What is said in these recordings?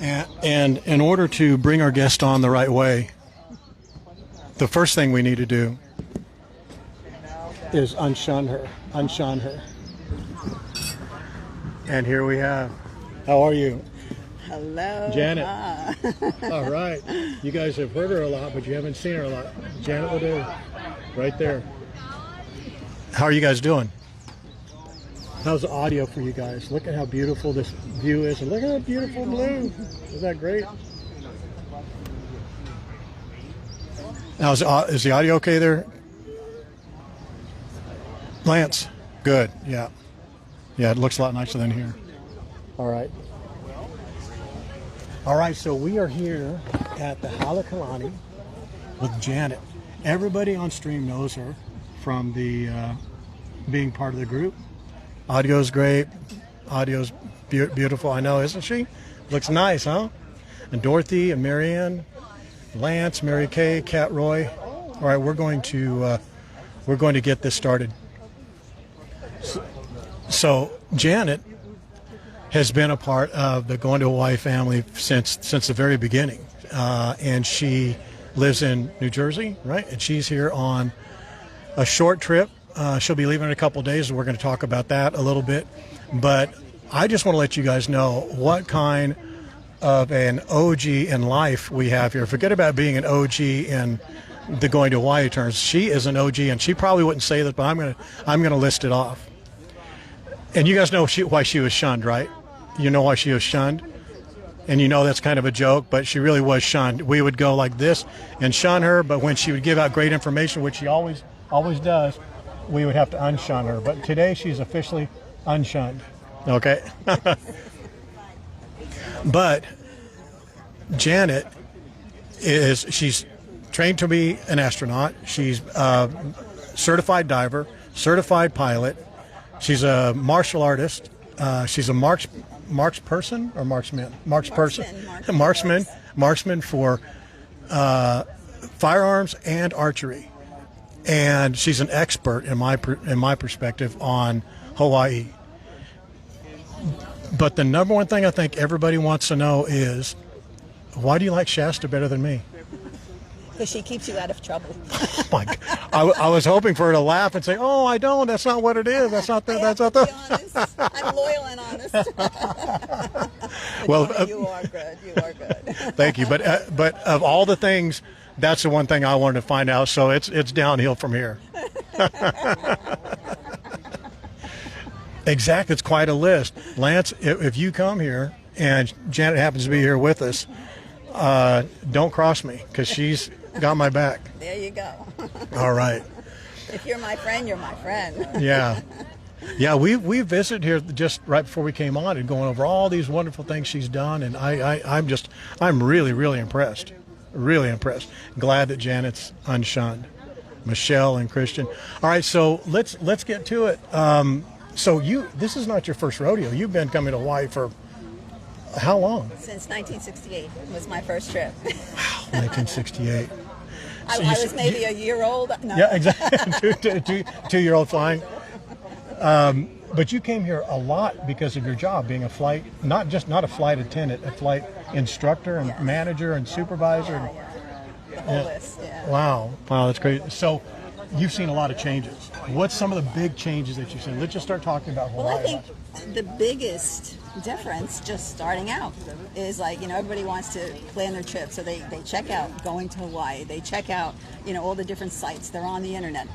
And in order to bring our guest on the right way, the first thing we need to do is unshun her. Unshun her. And here we have. How are you? Hello. Janet. All right. You guys have heard her a lot, but you haven't seen her a lot. Janet Ladeau, right there. How are you guys doing? How's the audio for you guys? Look at how beautiful this view is, and look at that beautiful blue. Isn't that great? Now, is the audio okay there? Lance? Good, yeah. Yeah, it looks a lot nicer than here. All right. All right, so we are here at the Halekulani with Janet. Everybody on stream knows her from the being part of the group. Audio's great. Audio's beautiful, I know, isn't she? Looks nice, huh? And Dorothy and Marianne, Lance, Mary Kay, Cat Roy. All right, we're going to get this started. So Janet has been a part of the Going to Hawaii family since the very beginning, and she lives in New Jersey, right? And she's here on a short trip. She'll be leaving in a couple of days, and we're going to talk about that a little bit. But I just want to let you guys know what kind of an OG in life we have here. Forget about being an OG in the Going to Hawaii terms. She is an OG, and she probably wouldn't say that, but I'm gonna list it off. And you guys know why she was shunned, right? You know why she was shunned? And you know that's kind of a joke, but she really was shunned. We would go like this and shun her, but when she would give out great information, which she always does, we would have to unshun her. But today she's officially unshunned. Okay? But Janet she's trained to be an astronaut. She's a certified diver, certified pilot. She's a martial artist. She's a marksman for firearms and archery. And she's an expert in my perspective on Hawaii. But the number one thing I think everybody wants to know is, why do you like Shasta better than me? Because she keeps you out of trouble. Oh my God. I was hoping for her to laugh and say, "Oh, I don't. That's not what it is. That's not the." That's not the. Be honest. I'm loyal and honest. Well, you are good. You are good. Thank you. But of all the things, that's the one thing I wanted to find out. So it's downhill from here. Exactly. It's quite a list. Lance, if you come here and Janet happens to be here with us, don't cross me, because she's got my back. There you go. All right. If you're my friend, you're my friend. Yeah. Yeah, we visited here just right before we came on and going over all these wonderful things she's done, and I'm really, really impressed. Really impressed. Glad that Janet's unshunned. Michelle and Christian. All right, so let's get to it. So this is not your first rodeo. You've been coming to Hawaii for how long? Since 1968 was my first trip. Wow, 1968. I was maybe a year old. No. Yeah, exactly. Two-year-old flying. But you came here a lot because of your job, being a flight, not a flight attendant, a flight instructor and manager and supervisor. Yeah. The whole list, yeah. Wow, that's great. So you've seen a lot of changes. What's some of the big changes that you've seen? Let's just start talking about Hawaii. Well, I think the biggest difference, just starting out, is everybody wants to plan their trip, so they check out going to Hawaii. They check out all the different sites. They're on the internet.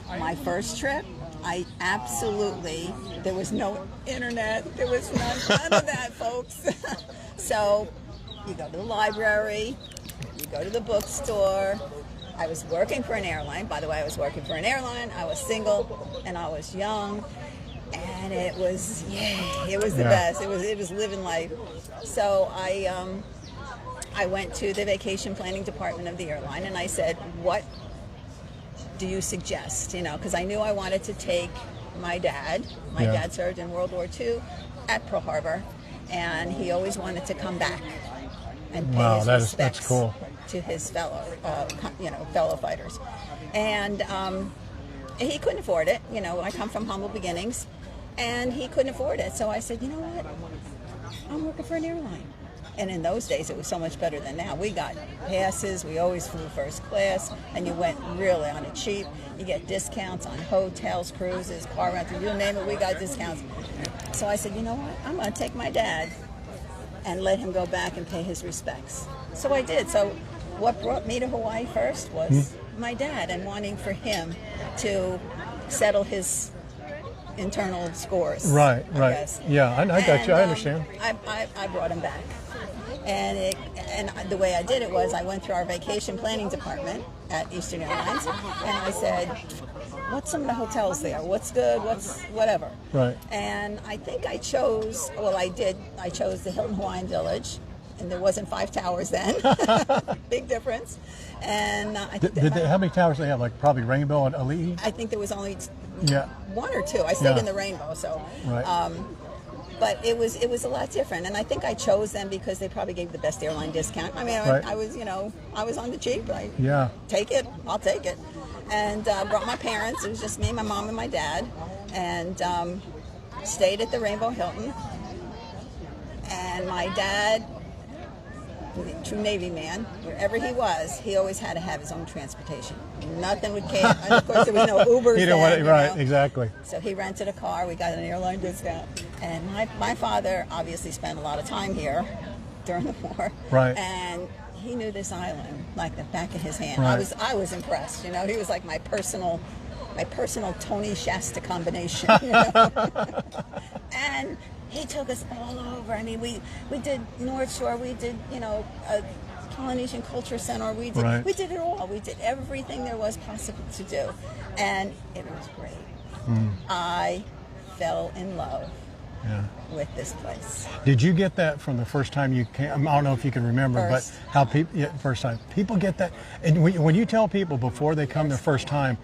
My first trip, there was no internet. There was none of that, folks. So you go to the library, you go to the bookstore. I was working for an airline. By the way, I was working for an airline. I was single and I was young. And it was the best. It was living life. So I went to the vacation planning department of the airline, and I said, "What do you suggest?" Because I knew I wanted to take my dad. My dad served in World War II at Pearl Harbor, and he always wanted to come back and pay his respects that's cool. to his fellow fighters. And he couldn't afford it. I come from humble beginnings. And he couldn't afford it. So I said, you know what? I'm working for an airline. And in those days, it was so much better than now. We got passes. We always flew first class, and you went really on it cheap. You get discounts on hotels, cruises, car rentals, you name it, we got discounts. So I said, you know what? I'm going to take my dad and let him go back and pay his respects. So I did. So what brought me to Hawaii first was my dad and wanting for him to settle his internal scores. Right. I guess. Yeah, I got you. I understand. I brought him back. And the way I did it was I went through our vacation planning department at Eastern Airlines, and I said, what's some of the hotels there? What's good? What's whatever? Right. And I think I chose, I chose the Hilton Hawaiian Village, and there wasn't 5 towers then. Big difference. And I think how many towers do they have? Like probably Rainbow and Ali'i? I think there was only 1 or 2. I stayed in the Rainbow, so. Right. But it was a lot different, and I think I chose them because they probably gave the best airline discount. I mean, right. I was I was on the cheap. Take it, I'll take it, and brought my parents. It was just me, my mom, and my dad, and stayed at the Rainbow Hilton. And my dad, true Navy man, wherever he was, he always had to have his own transportation. Nothing would care. And of course, there was no Ubers. Right, exactly. So he rented a car. We got an airline discount. And my father obviously spent a lot of time here during the war. Right. And he knew this island like the back of his hand. Right. I was impressed. He was like my personal Tony Shasta combination. And he took us all over. I mean, we did North Shore. We did Polynesian Culture Center. We did it all. We did everything there was possible to do, and it was great. I fell in love with this place. Did you get that from the first time you came? I don't know if you can remember, but how people first time people get that, and when you tell people before they come the first time,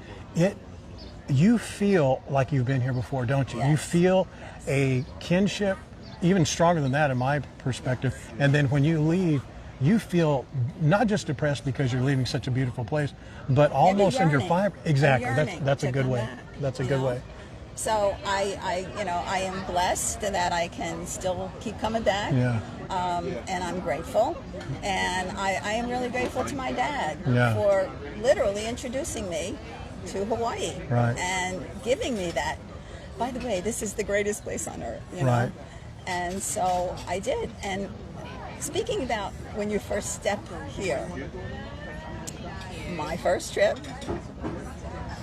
you feel like you've been here before, don't you? Yes. You feel a kinship, even stronger than that in my perspective. And then when you leave, you feel not just depressed because you're leaving such a beautiful place, but almost in your fiber. Exactly. That's a good way. That's a good way. So I am blessed that I can still keep coming back. Yeah. And I'm grateful. And I am really grateful to my dad for literally introducing me to Hawaii and giving me that. By the way, this is the greatest place on earth, Right. And so I did. And speaking about when you first step here, my first trip,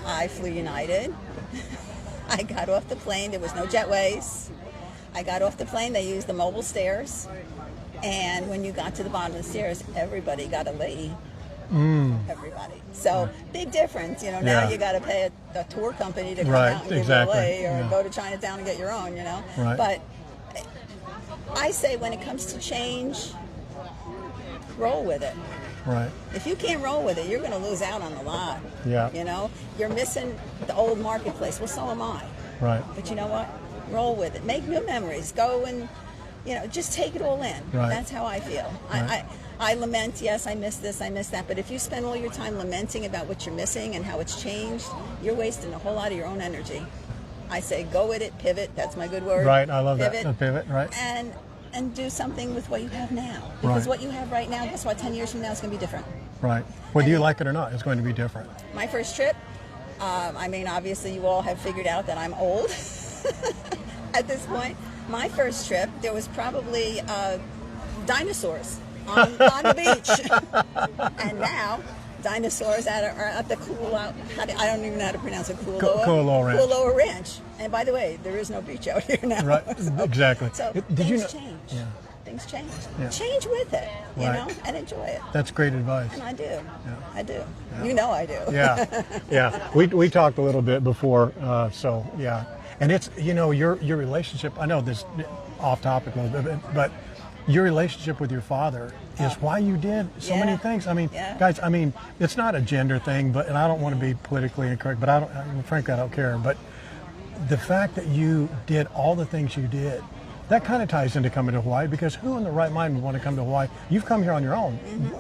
I flew United. I got off the plane. There was no jetways. I got off the plane. They used the mobile stairs. And when you got to the bottom of the stairs, everybody got a lei. Everybody. So big difference, now you got to pay a tour company to come out and give you a lei, or go to Chinatown and get your own, Right. But I say when it comes to change, roll with it. Right. If you can't roll with it, you're going to lose out on a lot. Yeah. You're missing the old marketplace. Well, so am I. Right. But you know what? Roll with it. Make new memories. Go and, just take it all in. Right. That's how I feel. Right. I lament, yes, I miss this, I miss that, but if you spend all your time lamenting about what you're missing and how it's changed, you're wasting a whole lot of your own energy. I say go with it, pivot, that's my good word. Right, I love pivot, that. Pivot, right. And do something with what you have now. Because what you have right now, guess what, 10 years from now is going to be different. Right. Whether you like it or not, it's going to be different. My first trip, obviously you all have figured out that I'm old at this point. My first trip, there was probably dinosaurs on the beach. And now, dinosaurs are at the I don't even know how to pronounce it, Kualoa Ranch. And by the way, there is no beach out here now. Right, so, exactly. So things change. Yeah. Things change. Yeah. Change with it, and enjoy it. That's great advice. And I do. Yeah. I do. Yeah. I do. Yeah. We talked a little bit before, so yeah. And it's, your relationship, I know this off topic a little bit, but your relationship with your father is why you did so many things. I mean, guys, it's not a gender thing, and I don't want to be politically incorrect, but frankly, I don't care. But the fact that you did all the things you did, that kind of ties into coming to Hawaii, because who in the right mind would want to come to Hawaii? You've come here on your own,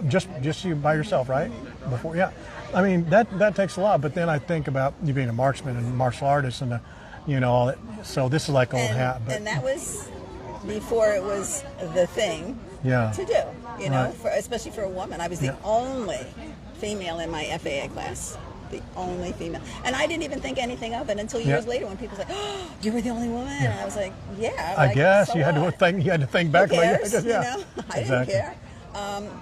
just you by yourself, right? Before, that takes a lot. But then I think about you being a marksman and martial artist and all that. So this is like old hat. But. And that was before it was the thing Yeah. to do, you know, Right. especially for a woman. I was the only female in my FAA class. The only female. And I didn't even think anything of it until years later when people said, oh, you were the only woman. And I was like, yeah. I like, guess so you had to what? think. You had to think back. Who cares? Like, yeah. You know, I didn't care.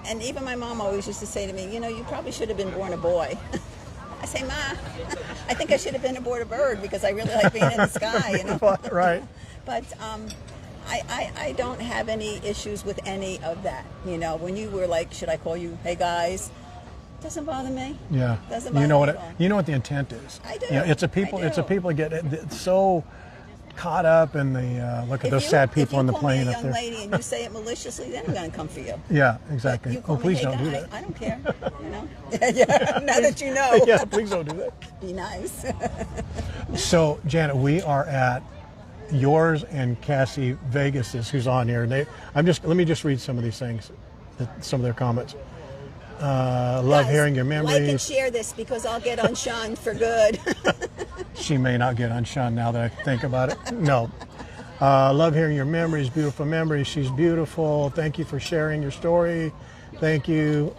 And even my mom always used to say to me, you know, you probably should have been born a boy. I say, Ma, I think I should have been born a bird because I really like being in the sky. You know, Right. But I don't have any issues with any of that. You know, when you were like, should I call you, hey guys? Doesn't bother me. Yeah. Doesn't bother you know me what? at all. You know what the intent is. I do. You know, it's a people. It's a people get so caught up in the look at those sad people on the plane up there. If you call me a young lady and you say it maliciously, then I'm going to come for you. Yeah, exactly. But you call Oh, please me, don't hey do guy, that. I don't care. You know. Yeah. Now that you know. Yeah, please don't do that. Be nice. So, Janet, we are at yours and Cassie Vegas's, who's on here. And let me just read some of these things, some of their comments. Love Guys, hearing your memories. Like and share this because I'll get unshunned for good. She may not get unshunned now that I think about it. No. Love hearing your memories, beautiful memories. She's beautiful. Thank you for sharing your story. Thank you.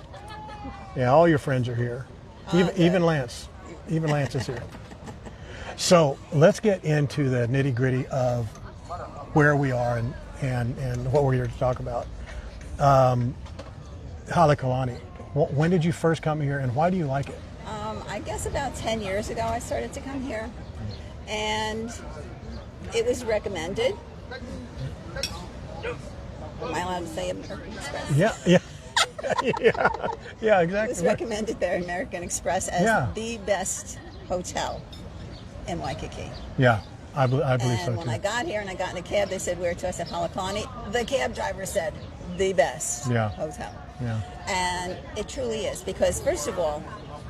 Yeah, all your friends are here. Even Lance. Even Lance is here. So let's get into the nitty gritty of where we are and what we're here to talk about. Halekulani. When did you first come here and why do you like it? I guess about 10 years ago I started to come here, and it was recommended. Am I allowed to say American Express? Yeah, exactly. It was recommended by American Express as the best hotel in Waikiki. Yeah, I believe so And too. when I got here and I got in a cab, they said, where to? I said, Halekulani. The cab driver said, the best hotel. Yeah. And it truly is, because first of all,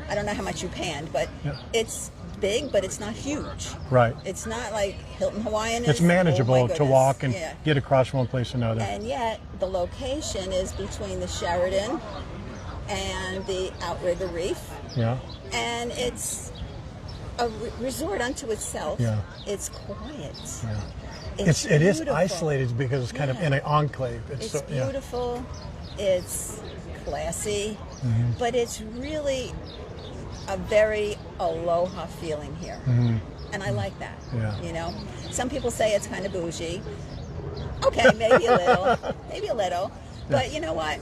I don't know how much you panned, but it's big, but it's not huge. Right. It's not like Hilton Hawaiian is. It's manageable oh my to goodness. walk and get across from one place to another. And yet, the location is between the Sheraton and the Outrigger Reef. Yeah. And it's a resort unto itself. Yeah. It's quiet. Yeah. It is isolated because it's kind of in an enclave. It's so, beautiful. It's classy, but it's really a very aloha feeling here, and I like that. Yeah. You know, some people say it's kind of bougie. Okay, maybe a little, but you know what?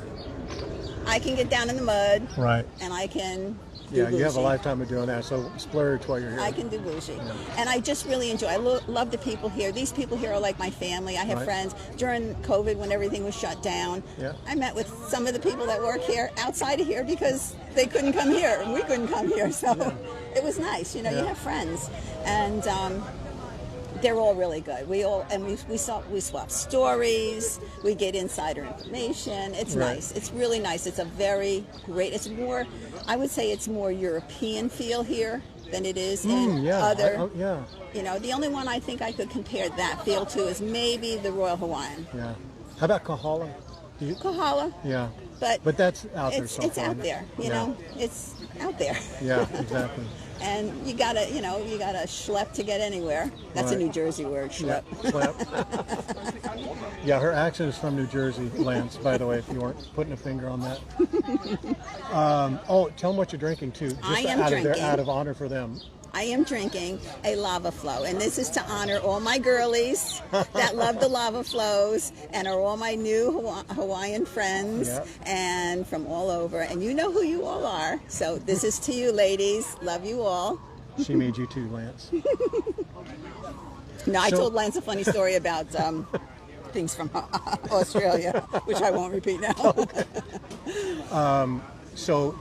I can get down in the mud, right? And I can. Yeah, you have a lifetime of doing that, so splurge while you're here. I can do bougie. And I just really enjoy I love the people here. These people here are like my family. I have friends. During COVID, when everything was shut down, I met with some of the people that work here outside of here because they couldn't come here and we couldn't come here. So it was nice. You know, you have friends. And they're all really good. We swap stories. We get insider information. It's nice. It's really nice. It's a very great. It's more. I would say it's more European feel here than it is in other. You know, the only one I think I could compare that feel to is maybe the Royal Hawaiian. Yeah. How about Kahala? Kahala. Yeah. But that's out there. It's out there. You know, it's out there. Yeah, exactly. And you gotta schlep to get anywhere. That's a New Jersey word, schlep. Yeah, her accent is from New Jersey, Lance, by the way, if you weren't putting a finger on that. Tell them what you're drinking, too. Just I am drinking. Out of honor for them. I am drinking a lava flow, and this is to honor all my girlies that love the lava flows and are all my new Hawaiian friends and from all over. And you know who you all are. So this is to you, ladies. Love you all. She made you too, Lance. No, I told Lance a funny story about things from Australia, which I won't repeat now. So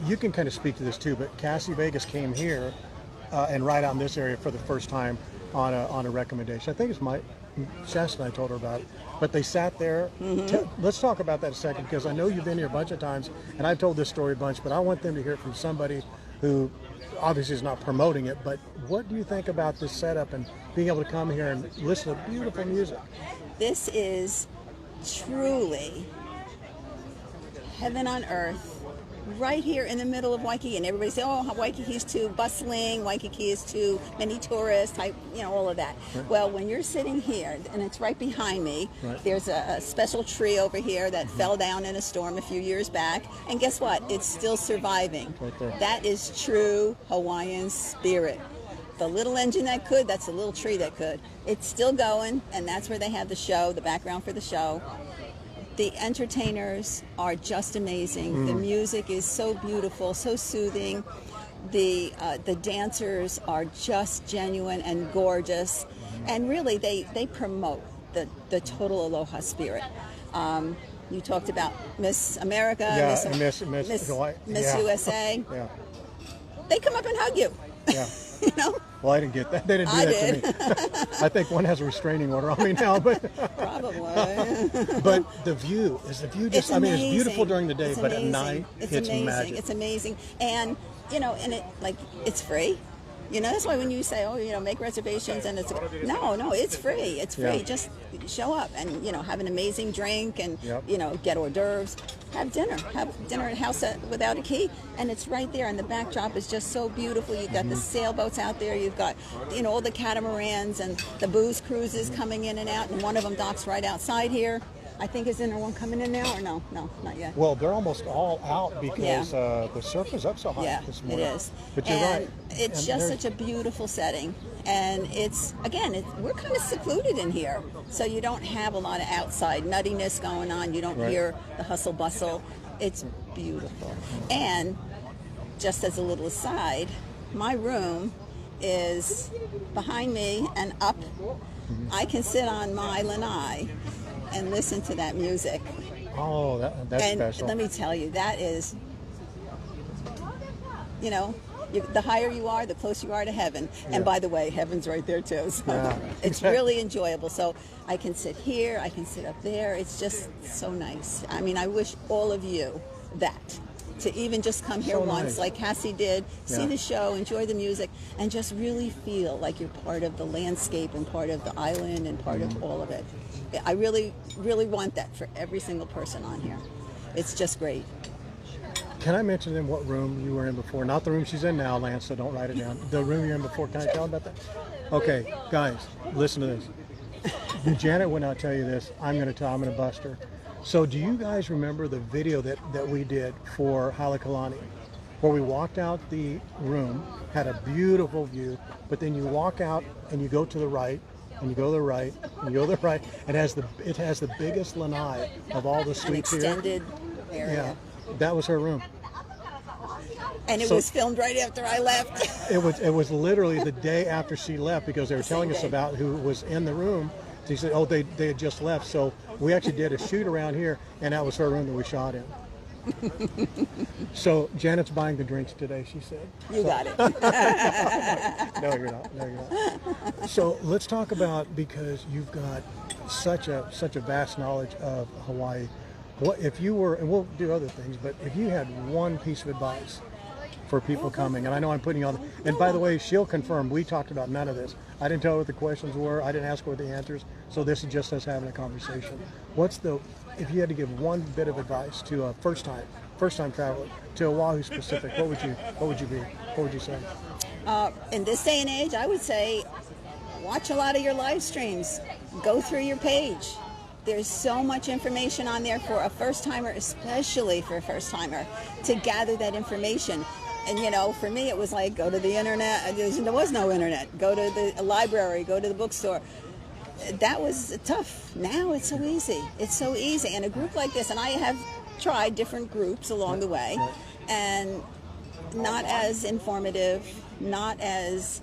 you can kind of speak to this too, but Cassie Vegas came here and right out in this area for the first time on a recommendation. I think it's Shasta and I told her about it. But they sat there. Let's talk about that a second, because I know you've been here a bunch of times, and I've told this story a bunch, but I want them to hear it from somebody who obviously is not promoting it, but what do you think about this setup and being able to come here and listen to beautiful music? This is truly heaven on earth right here in the middle of Waikiki, and everybody say, "Oh, Waikiki's too bustling. Waikiki is too many tourists." Type, all of that. Right. Well, when you're sitting here, and it's right behind me, right. there's a special tree over here that fell down in a storm a few years back, and guess what? It's still surviving. Right there. That is true Hawaiian spirit. The little engine that could, that's the little tree that could. It's still going, and that's where they have the show, the background for the show. The entertainers are just amazing. The music is so beautiful, so soothing. The dancers are just genuine and gorgeous. And really, they promote the total aloha spirit. You talked about Miss America, Miss Hawaii. USA. Yeah. They come up and hug you. Yeah. Well, I didn't get that. They didn't do I that did. to me. I think one has a restraining order on me now, but Probably. but the view just. It's I mean, it's beautiful amazing. during the day, It's but at amazing. night, it's amazing. amazing. It's amazing, and and it's free. That's why when you say, make reservations, and it's no, it's free. It's free. Yeah. Just show up and have an amazing drink and Yep. get hors d'oeuvres. Have dinner at House Without a Key, and it's right there. And the backdrop is just so beautiful. You've got the sailboats out there. You've got all the catamarans and the booze cruises coming in and out. And one of them docks right outside here. I think isn't there one coming in now or no, not yet. Well, they're almost all out because the surf is up so high Yeah, this it morning. is. But you're and right. It's And just there's- such a beautiful setting. And we're kind of secluded in here. So you don't have a lot of outside nuttiness going on. You don't Right. hear the hustle bustle. It's beautiful. And just as a little aside, my room is behind me and up. I can sit on my lanai and listen to that music. Oh, that's And special. let me tell you, that is, the higher you are, the closer you are to heaven. Yeah. And by the way, heaven's right there too. So Yeah. it's really enjoyable. So I can sit here, I can sit up there. It's just so nice. I mean, I wish all of you that. To even just come here So once, nice. like Cassie did, see Yeah. the show, enjoy the music, and just really feel like you're part of the landscape and part of the island and part of all of it. I really, really want that for every single person on here. It's just great. Can I mention in what room you were in before? Not the room she's in now, Lance, so don't write it down. The room you're in before. Can I tell them about that? Okay, guys, listen to this. Janet would not tell you this. I'm going to bust her. So do you guys remember the video that we did for Halekulani, where we walked out the room, had a beautiful view, but then you walk out and you go to the right, and you go to the right, and you go to the right. It has the biggest lanai of all the An suites here. extended area. Yeah, that was her room. And it So- was filmed right after I left. It was literally the day after she left because they were telling us day. about who was in the room. She said, "Oh, they had just left." So we actually did a shoot around here, and that was her room that we shot in. So Janet's buying the drinks today, she said. You got it. No, you're not. No, you're not. So let's talk about, because you've got such a vast knowledge of Hawaii. What if you were, and we'll do other things, but if you had one piece of advice for people coming, and I know I'm putting you on, and by the way, she'll confirm, we talked about none of this. I didn't tell her what the questions were. I didn't ask her what the answers. So this is just us having a conversation. If you had to give one bit of advice to a first time traveler, to Oahu specific, what would you say? In this day and age, I would say watch a lot of your live streams. Go through your page. There's so much information on there for a first timer, especially for a first timer, to gather that information. And for me, it was like, go to the internet. There was no internet. Go to the library, go to the bookstore. That was tough. Now it's so easy. It's so easy. And a group like this, and I have tried different groups along the way, and not as informative, not as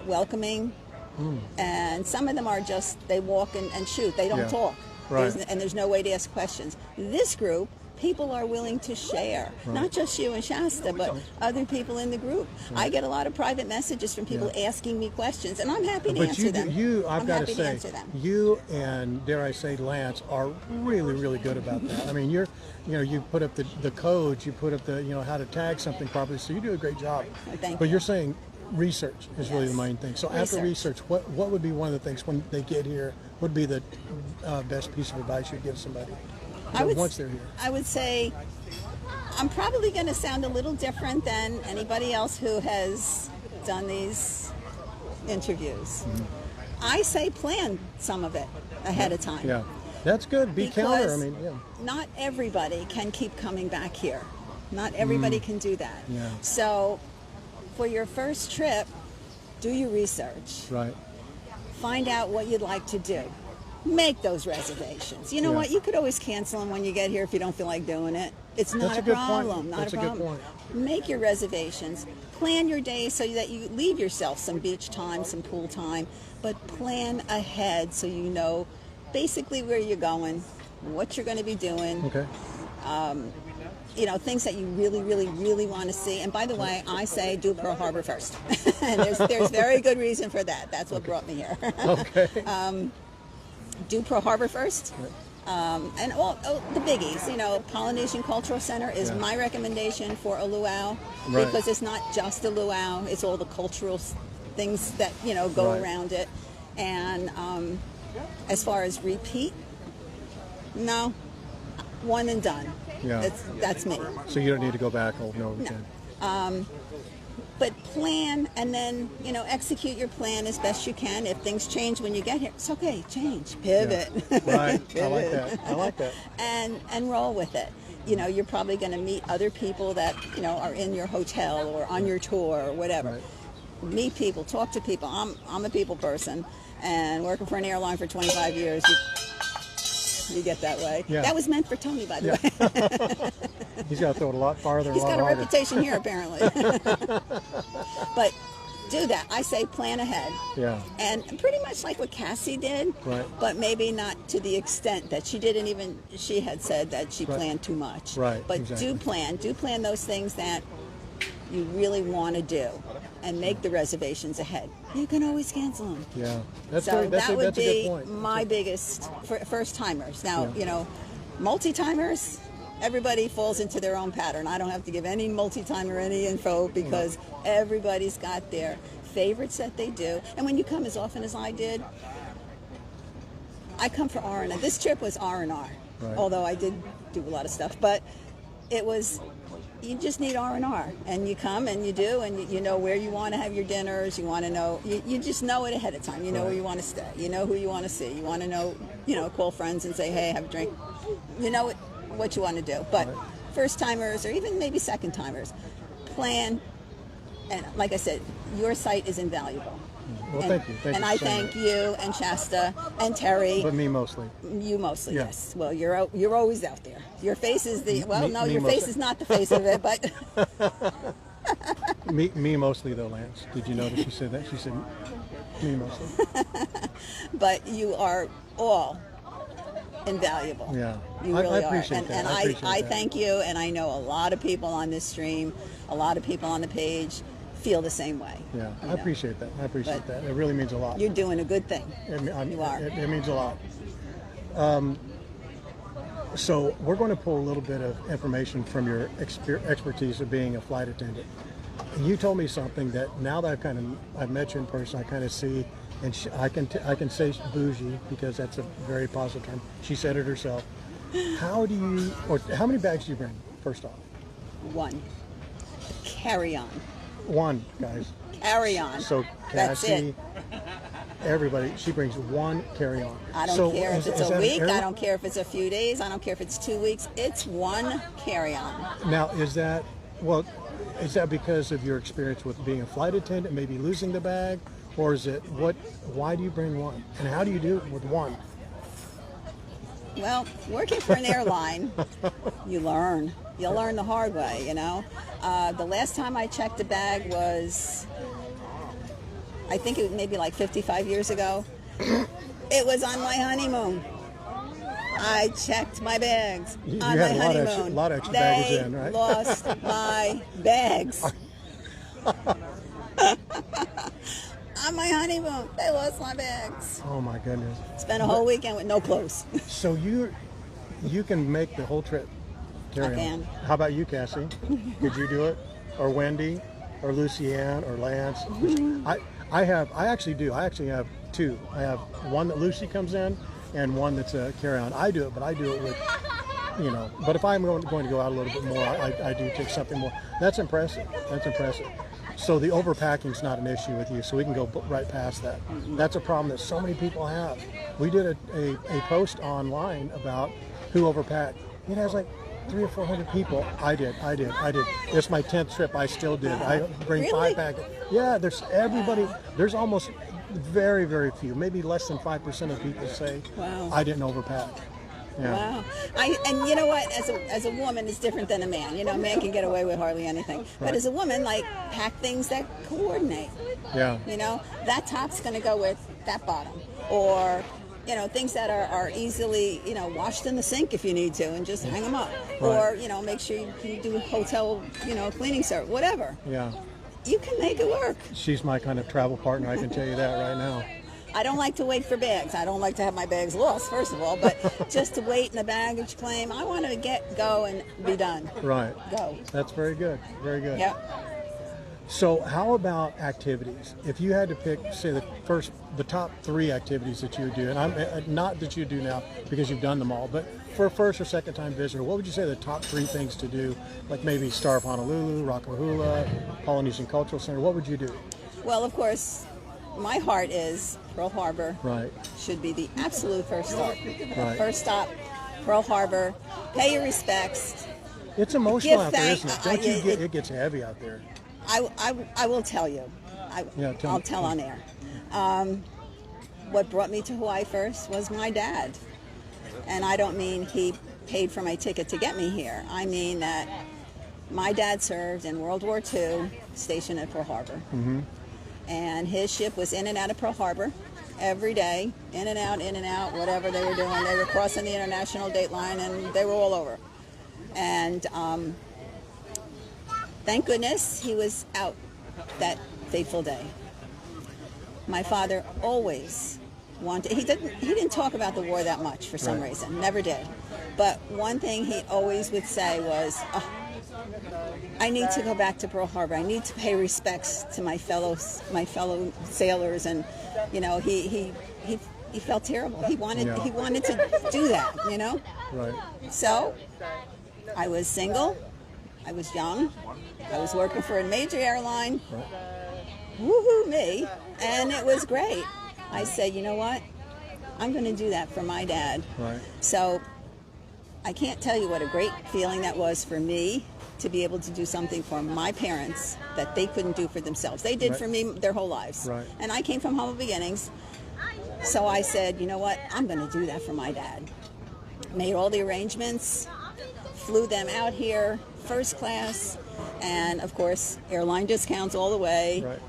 welcoming. And some of them are just, they walk and shoot. They don't talk. Right. There's no way to ask questions. This group, people are willing to share, not just you and Shasta, but other people in the group. I get a lot of private messages from people asking me questions, and I'm happy to answer them. I've got to say, answer them. you and, dare I say, Lance are really, really good about that. I mean, you put up the codes, you put up the, how to tag something properly, so you do a great job. Thank you. But you're saying research is really the main thing. So after Research. research, what would be one of the things when they get here, would be the best piece of advice you'd give somebody once they're here? I would say I'm probably going to sound a little different than anybody else who has done these interviews. I say plan some of it ahead of time. Yeah, that's good. Be counter. Because I mean, yeah. not everybody can keep coming back here. Not everybody can do that. Yeah. So for your first trip, do your research. Right. Find out what you'd like to do. Make those reservations. You know Yeah. what? You could always cancel them when you get here if you don't feel like doing it. It's not That's a a good point. problem. Not That's a a good problem. point. Make your reservations. Plan your day so that you leave yourself some beach time, some pool time, but plan ahead so you know basically where you're going, what you're going to be doing. Okay. You know, things that you really, really, really want to see. And by the way, I say do Pearl Harbor first. And there's very good reason for that. That's what brought me here. Okay. Do Pearl Harbor first. And the biggies, you know, Polynesian Cultural Center is my recommendation for a luau, Right. because it's not just a luau, it's all the cultural things that, you know, go Right. around it. And as far as repeat, no, one and done. Yeah. That's me. So you don't need to go back over and over again. But plan and then, you know, execute your plan as best you can. If things change when you get here, it's okay. Change, pivot. Yeah. Right. I like Pivot. that. I like that. And roll with it. You know, you're probably going to meet other people that, you know, are in your hotel or on your tour or whatever. Right. Meet people, talk to people. I'm a people person, and working for an airline for 25 years, you get that way. Yeah. That was meant for Tony, by the way. He's got to throw it a lot farther. He's a lot got a harder. reputation here, apparently. But do that. I say plan ahead. Yeah. And pretty much like what Cassie did, Right. but maybe not to the extent that she didn't even, she had said that she Right. planned too much. Right, But exactly. do plan those things that you really want to do and make the reservations ahead. You can always cancel them. Yeah. That's So very, that would that's a good be point. my biggest for first timers. Now, Yeah. you know, multi-timers, everybody falls into their own pattern. I don't have to give any multi-timer any info because everybody's got their favorites that they do. And when you come as often as I did, I come for R&R. This trip was R&R, Right. although I did do a lot of stuff. But it was, you just need R&R. And you come and you do, and you know where you want to have your dinners. You want to know, you just know it ahead of time. You know where you want to stay. You know who you want to see. You want to know, you know, call friends and say, hey, have a drink. You know what you want to do. But first timers or even maybe second timers, plan. And like I said, your site is invaluable. Well, and, thank you. Thank and you I so thank much. you and Shasta and Terry. But me mostly. You mostly, Yeah. yes. Well, you're always out there. Your face is the Me your face mostly. is not the face of it, but Me mostly though, Lance. Did you notice she said that? She said me mostly. but you are all invaluable. Yeah. You I really appreciate are. that. And I appreciate I that. thank you, and I know a lot of people on this stream, a lot of people on the page feel the same way. Yeah, you I know. appreciate that. I appreciate But that. It really means a lot. You're doing a good thing. You are. It means a lot. So we're going to pull a little bit of information from your expertise of being a flight attendant. And you told me something that now that I've met you in person, I kind of see, and I can say bougie because that's a very positive term. She said it herself. How many bags do you bring? First off, One. Carry on. one, guys. Carry on. So That's Cassie, it. everybody, she brings one carry-on. I don't So care if is it's that a an week. air- I don't care if it's a few days. I don't care if it's 2 weeks. It's one carry-on. Now, is that because of your experience with being a flight attendant, maybe losing the bag, or is it why do you bring one? And how do you do it with one? Well, working for an airline, you learn. You'll learn the hard way, you know. The last time I checked a bag was, I think it was maybe like 55 years ago. It was on my honeymoon. I checked my bags You on had my a honeymoon. lot of extra They baggage in, right? lost my bags. On my honeymoon, they lost my bags. Oh my goodness! Spent a whole weekend with no clothes. So you can make the whole trip carry-on. can. How about you, Cassie? Could you do it? Or Wendy? Or Lucianne? Or Lance? I actually do. I actually have two. I have one that Lucy comes in, and one that's a carry-on. I do it, but I do it with you know, but if I'm going to go out a little bit more, I do take something more. That's impressive. That's impressive. So the overpacking's not an issue with you, so we can go right past that. That's a problem that so many people have. We did a post online about who overpacked. It has like 300 or 400 people. I did. It's my 10th trip. I still did. I bring Really? 5 packets. Yeah, there's everybody. There's almost very, very few, maybe less than 5% of people say, Wow. I didn't overpack. Yeah. Wow. And you know what? As a woman, it's different than a man. You know, a man can get away with hardly anything. But as a woman, like, pack things that coordinate. Yeah. You know, that top's going to go with that bottom. Or, you know, things that are easily, you know, washed in the sink if you need to and just hang them up. Right. Or, you know, make sure you can do hotel, you know, cleaning service, whatever. Yeah. You can make it work. She's my kind of travel partner. I can tell you that right now. I don't like to wait for bags. I don't like to have my bags lost, first of all, but just to wait in the baggage claim, I want to go and be done. Right. Go. That's very good. Very good. Yep. So how about activities? If you had to pick, say, the top 3 activities that you would do, and I'm not that you do now because you've done them all, but for a first or second time visitor, what would you say are the top 3 things to do? Like maybe Star of Honolulu, Rockahula, Polynesian Cultural Center. What would you do? Well, of course, my heart is Pearl Harbor. Right. Should be the absolute first stop. Right. First stop, Pearl Harbor. Pay your respects. It's emotional Give out there, thanks- isn't it? Don't you get it gets heavy out there? I will tell you. I'll tell on air. What brought me to Hawaii first was my dad. And I don't mean he paid for my ticket to get me here. I mean that my dad served in World War II, stationed at Pearl Harbor. Mm-hmm. And his ship was in and out of Pearl Harbor every day, in and out, whatever they were doing. They were crossing the international date line, and they were all over. And thank goodness he was out that fateful day. My father always wanted, he didn't talk about the war that much for some reason, never did. But one thing he always would say was, I need to go back to Pearl Harbor. I need to pay respects to my fellow sailors, and you know, he felt terrible. He wanted to do that, you know. Right. So I was single, I was young, I was working for a major airline. Right. Woohoo me, and it was great. I said, you know what? I'm going to do that for my dad. Right. So I can't tell you what a great feeling that was for me to be able to do something for my parents that they couldn't do for themselves. They did for me their whole lives. Right. And I came from humble beginnings. So I said, you know what? I'm going to do that for my dad. Made all the arrangements, flew them out here, first class, and of course, airline discounts all the way. Right.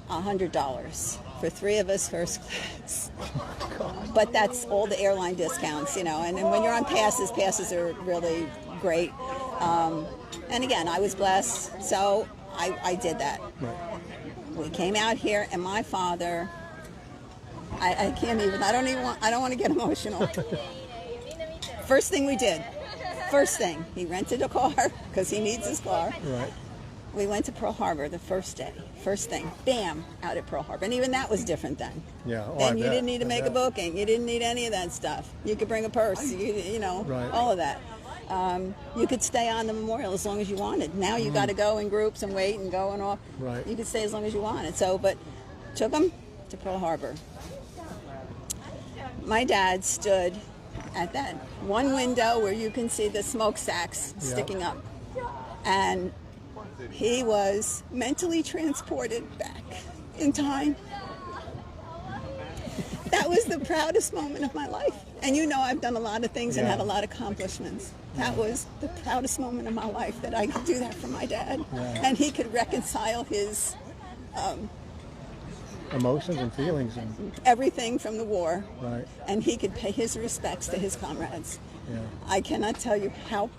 $100 for 3 of us, first class. But that's all the airline discounts, you know. And when you're on passes are really great. And again, I was blessed, so I did that. Right. We came out here, and my father, I don't want to get emotional. First thing we did, he rented a car because he needs his car. Right. We went to Pearl Harbor the first day. First thing, bam, out at Pearl Harbor. And even that was different then. Yeah. Oh, Then I you bet. didn't need to I make a bet. booking. You didn't need any of that stuff. You could bring a purse, you know, Right. all of that. You could stay on the memorial as long as you wanted. Now you got to go in groups and wait and go and off. Right. You could stay as long as you wanted. So, but took them to Pearl Harbor. My dad stood at that one window where you can see the smokestacks sticking up. And he was mentally transported back in time. That was the proudest moment of my life. And you know, I've done a lot of things and had a lot of accomplishments. That was the proudest moment of my life, that I could do that for my dad. Yeah. And he could reconcile his Emotions and feelings and everything from the war. right. And he could pay his respects to his comrades. Yeah. I cannot tell you how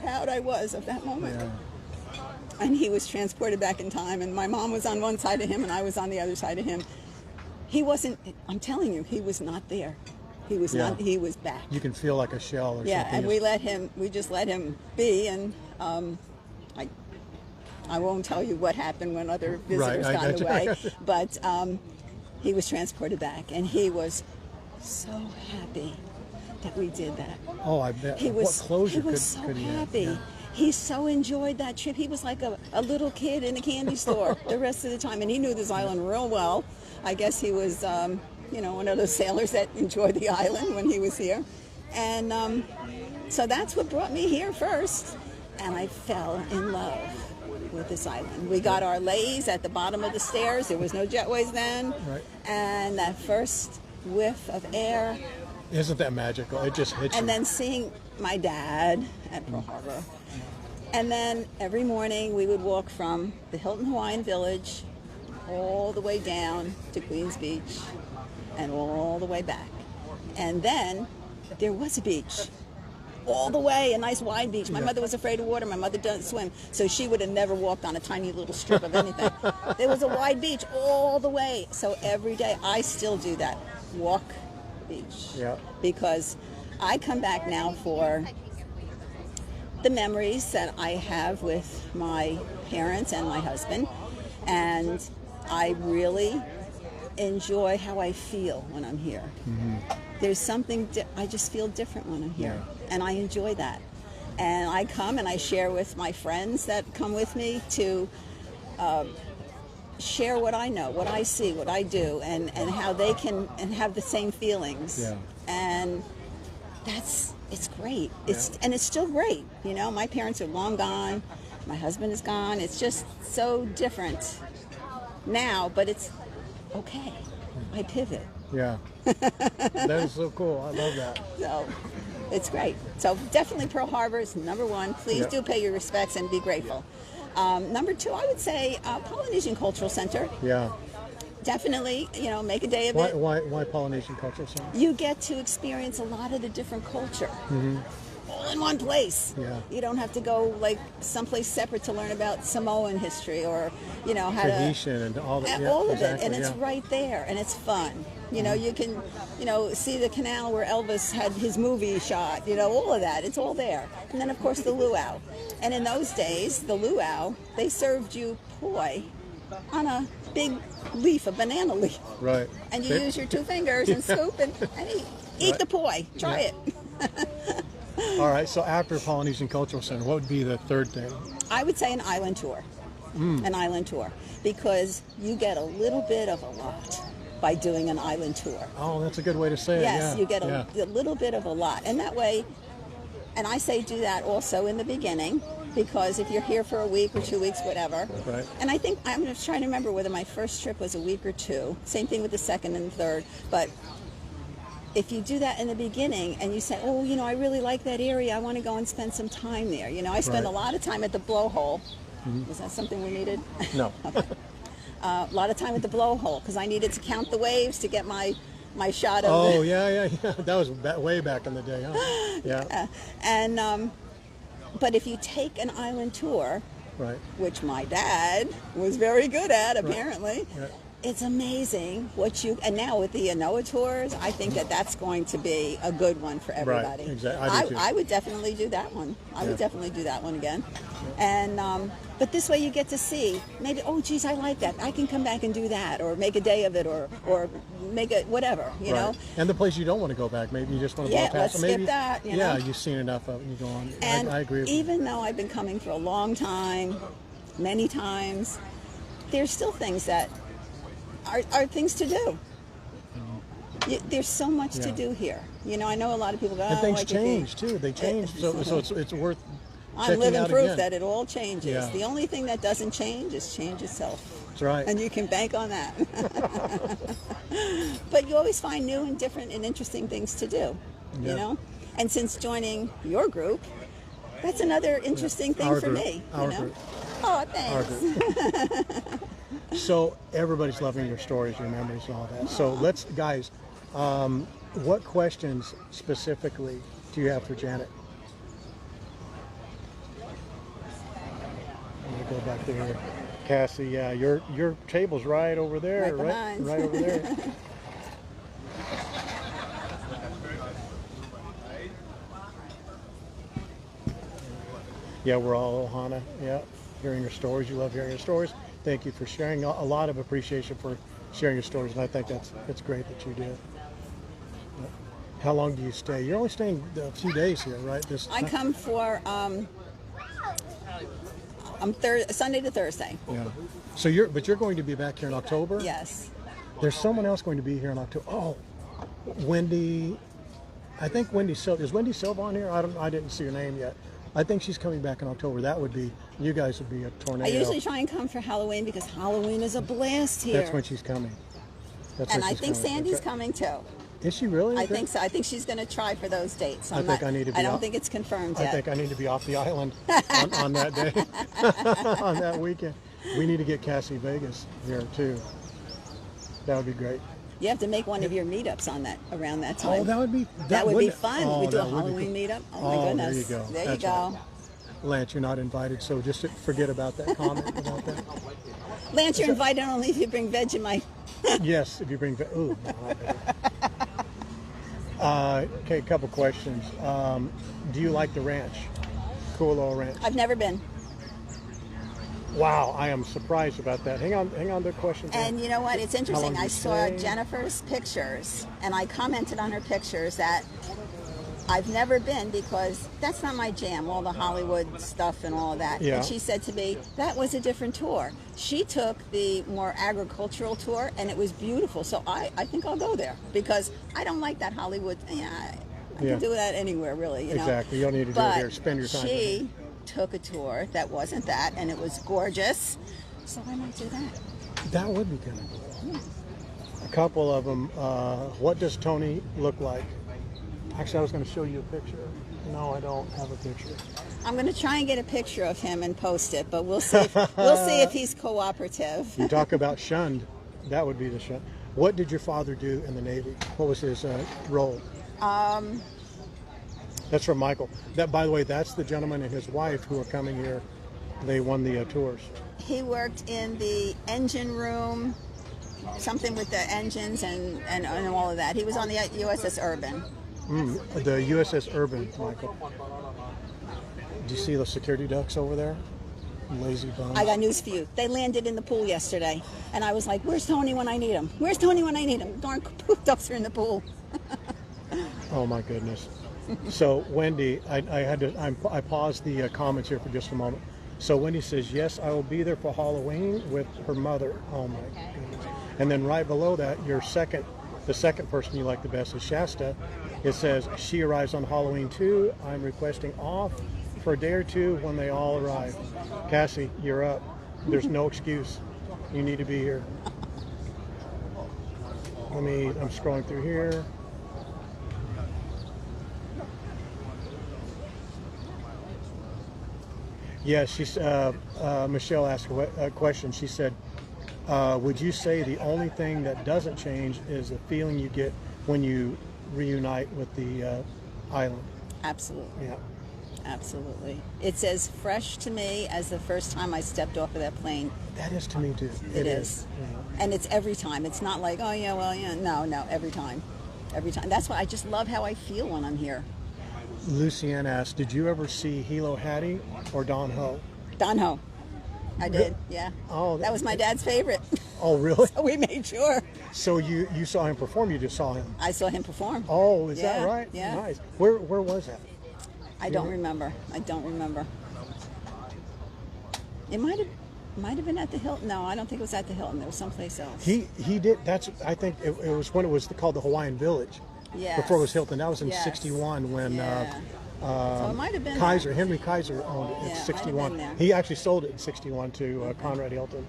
proud I was of that moment. Yeah. And he was transported back in time, and my mom was on one side of him and I was on the other side of him. He wasn't, I'm telling you, he was not there. He was not, he was back. You can feel like a shell or Yeah, something. and we just let him be, and I won't tell you what happened when other visitors got away, but he was transported back, and he was so happy that we did that. Oh, I bet. He was, what closure he was so could he have? happy. Yeah. He so enjoyed that trip. He was like a little kid in a candy store the rest of the time. And he knew this island real well. I guess he was, one of those sailors that enjoyed the island when he was here. And so that's what brought me here first. And I fell in love with this island. We got our lays at the bottom of the stairs. There was no jetways then. Right. And that first whiff of air. Isn't that magical? It just hits you. And then seeing my dad at Pearl Harbor. And then every morning we would walk from the Hilton Hawaiian Village all the way down to Queens Beach and all the way back. And then there was a beach all the way, a nice wide beach. My mother was afraid of water. My mother doesn't swim, so she would have never walked on a tiny little strip of anything. There was a wide beach all the way. So every day I still do that, walk beach. Yeah. Because I come back now for the memories that I have with my parents and my husband, and I really enjoy how I feel when I'm here. Mm-hmm. There's something, I just feel different when I'm here, and I enjoy that. And I come and I share with my friends that come with me to share what I know, what I see, what I do, and how they can and have the same feelings. Yeah. And it's great. And it's still great. My parents are long gone. My husband is gone. It's just so different now, but it's okay. I pivot. Yeah. That is so cool. I love that. So it's great. So definitely Pearl Harbor is number one. Please do pay your respects and be grateful. Number two, I would say Polynesian Cultural Center. Yeah. Definitely, make a day of it. Why Polynesian Cultural Center? You get to experience a lot of the different culture. Mm-hmm. All in one place. Yeah. You don't have to go like someplace separate to learn about Samoan history or how Tahitian and all that. All of it, and it's right there, and it's fun. You can, see the canal where Elvis had his movie shot. All of that. It's all there. And then of course the luau. And in those days, the luau, they served you poi on a big leaf, a banana leaf. Right. And you use your two fingers and scoop and eat the poi. Try it. All right. So after Polynesian Cultural Center, what would be the third thing? I would say an island tour. An island tour. Because you get a little bit of a lot by doing an island tour. Oh, that's a good way to say it. Yes, Yeah. you get a little bit of a lot. And that way, and I say do that also in the beginning, because if you're here for a week or 2 weeks, whatever. Right. And I think, I'm just trying to remember whether my first trip was a week or two. Same thing with the second and third. But if you do that in the beginning and you say, oh, I really like that area, I want to go and spend some time there. I spend a lot of time at the blowhole. Mm-hmm. Was that something we needed? No. Okay. A lot of time at the blowhole because I needed to count the waves to get my shot of Oh, yeah. That was way back in the day, huh? Yeah. But if you take an island tour, right, which my dad was very good at, apparently, right. It's amazing what and now with the Anoa tours, I think that's going to be a good one for everybody. Right, exactly. I would definitely do that one. I would definitely do that one again. And but this way you get to see maybe, oh geez, I like that. I can come back and do that, or make a day of it, or make it whatever, you know. And the place you don't want to go back, maybe you just want to walk past. Let's skip that. You know? You've seen enough of it, and you go on. And I agree with even though I've been coming for a long time, many times, there's still things that are things to do. There's so much to do here. I know a lot of people go, and things change too. They change, so it's worth. I'm living proof again. that it all changes. Yeah. The only thing that doesn't change is change itself. That's right. And you can bank on that. But you always find new and different and interesting things to do. You know. And since joining your group, that's another interesting thing for me. Our group. Oh, thanks. So everybody's loving your stories, your memories, and all that. So let's, guys, what questions specifically do you have for Janet? I'm gonna go back there, Cassie. Yeah, your table's right over there, right over there. Yeah, we're all Ohana. Yeah, hearing your stories. You love hearing your stories. Thank you for sharing. A lot of appreciation for sharing your stories, and I think that's great that you do. How long do you stay? You're only staying a few days here, right? I come for Sunday to Thursday. Yeah. So you're going to be back here in October? Yes. There's someone else going to be here in October. Oh, Wendy. I think Wendy Silva. Is Wendy Silva on here? I didn't see her name yet. I think she's coming back in October. That would be, you guys would be a tornado. I usually try and come for Halloween because Halloween is a blast here. That's when she's coming. And I think Sandy's coming too. Is she really? I think so. I think she's going to try for those dates. I don't think it's confirmed yet. I think I need to be off the island on that day, on that weekend. We need to get Cassie Vegas here too. That would be great. You have to make one of your meetups around that time. Oh, that would be fun. Oh, we do a Halloween meetup. Oh my goodness. There you go. There you go. Right. Lance, you're not invited, so just forget about that comment about that. Lance, you're invited only if you bring Vegemite. Yes, if you bring ooh. Okay, a couple questions. Do you like the ranch? Cool Little Ranch. I've never been. Wow, I am surprised about that. Hang on to questions. And you know what? It's interesting. I saw stay? Jennifer's pictures, and I commented on her pictures that I've never been because that's not my jam, all the Hollywood stuff and all of that. Yeah. And she said to me, that was a different tour. She took the more agricultural tour, and it was beautiful. So I think I'll go there because I don't like that Hollywood. I can do that anywhere, really. You know? Exactly. You don't need to do it here. Spend your time. She took a tour that wasn't that, and it was gorgeous. So I might do that. That would be kind of cool. A couple of them. What does Tony look like? Actually, I was going to show you a picture. No, I don't have a picture. I'm going to try and get a picture of him and post it, but we'll see. We'll see if he's cooperative. You talk about shunned. That would be the shun. What did your father do in the Navy? What was his role? That's from Michael. That, by the way, that's the gentleman and his wife who are coming here. They won the tours. He worked in the engine room, something with the engines and all of that. He was on the USS Urban. The USS Urban, Michael. Do you see the security ducks over there? Lazy bones. I got news for you. They landed in the pool yesterday, and I was like, "Where's Tony when I need him? Where's Tony when I need him?" Darn poop ducks are in the pool. Oh my goodness. So Wendy, I paused the comments here for just a moment. So Wendy says, yes, I will be there for Halloween with her mother. Oh my goodness. And then right below that, the second person you like the best is Shasta. It says, she arrives on Halloween too. I'm requesting off for a day or two when they all arrive. Cassie, you're up. There's no excuse. You need to be here. I'm scrolling through here. Yes, Michelle asked a question. She said, would you say the only thing that doesn't change is the feeling you get when you reunite with the island? Absolutely. Yeah. Absolutely. It's as fresh to me as the first time I stepped off of that plane. That is to me too. It is. Yeah. And it's every time. It's not like, oh yeah, well, yeah. No, every time. Every time. That's why I just love how I feel when I'm here. Lucianne asked, did you ever see Hilo Hattie or Don Ho? Don Ho. I did, yeah. Oh, that was my dad's favorite. Oh, really? So we made sure. So you saw him perform, you just saw him? I saw him perform. Oh, is that right? Yeah. Nice. Where was that? I don't remember. It might have been at the Hilton. No, I don't think it was at the Hilton. It was someplace else. He did. I think it was when it was called the Hawaiian Village. Yeah. Before it was Hilton. That was in '61 when so it might have been Henry Kaiser owned it in '61. He actually sold it in '61 to Conrad Hilton.